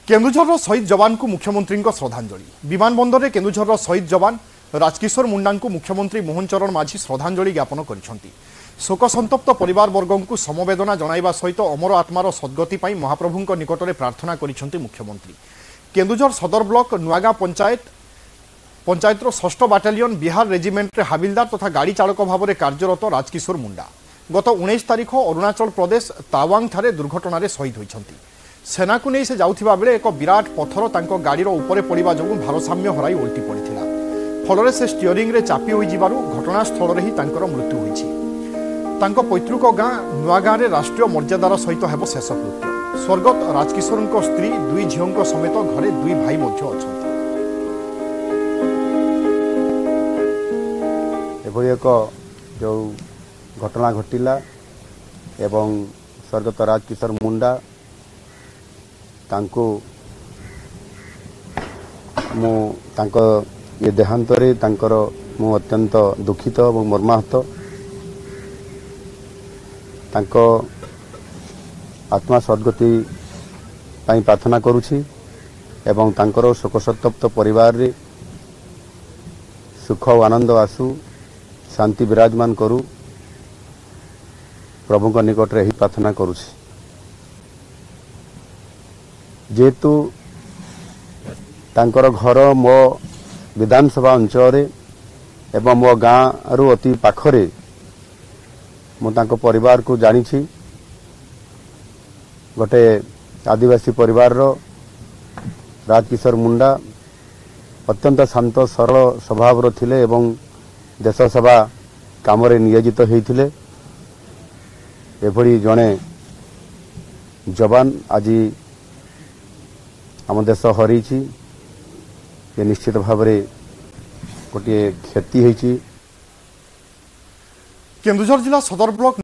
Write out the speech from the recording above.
केन्दुझर शहीद जवान को मुख्यमंत्री श्रद्धांजलि विमानबंदर में केन्दुझर शहीद जवान राजकिशोर मुंडा को मुख्यमंत्री मोहन चरण माझी श्रद्धांजलि ज्ञापन करिसेंति। शोक संतप्त परिवार वर्ग को समवेदना जणाइबा सहित अमर आत्मार सद्गति पाई महाप्रभुंक निकट में प्रार्थना करिसेंति मुख्यमंत्री। केन्दुझर सदर ब्लॉक नुआगाँ पंचायतर 6 बाटालियन बिहार रेजिमेंट हाविलदार तथा गाड़ी चालक भाव में कार्यरत राजकिशोर मुंडा गत 19 तारिख अरुणाचल प्रदेश तावांग ठारे दुर्घटना शहीद होइछंती। सेना को नहीं से जाउथिबा बेले एक विराट पत्थर तांको गाड़ीर उपरे पड़िबा जोगु भारसाम्य हराई ओल्टी पड़िथिला। फलरे से स्टीयरिंग रे चापी होई जिबारु घटनास्थल रे ही तांकर मृत्यु होइछि। तांको पैतृक गाँ नुआगाँ रे राष्ट्रीय मर्यादार सहित हेबो शेषकृत्य। स्वर्गत राजकिशोरଙ୍କ स्त्री 2 झियोंक समेत घरे 2 भाई मध्य अछंती। एभली एक जो घटना घटिला एवं स्वर्गत राजकिशोर मुंडा तांको मु तांको ये देहांत रे तांकर मु अत्यंत दुखित और मर्माहत। तांको आत्मा सद्गति पाई प्रार्थना करुछि एवं तांकर शोकसंतप्त परिवार रे सुख और आनंद आसु शांति विराजमान करू प्रभु को निकट रे ही प्रार्थना करुछि। जेहेतु तांकर घर मो विधानसभा अंचल एवं मो गाँ रु अति पाखरे मु तांको परिवार को जानी गोटे आदिवासी परिवार रो राजकिशोर मुंडा अत्यंत शांत सरल स्वभाव रो थिले एवं देश सेवा काम रे नियोजित होइथिले। एभली जणे जवान आज आम देश हरी ये निश्चित भाव में गोटे क्षति होइछि। केन्दुझर जिला सदर ब्लॉक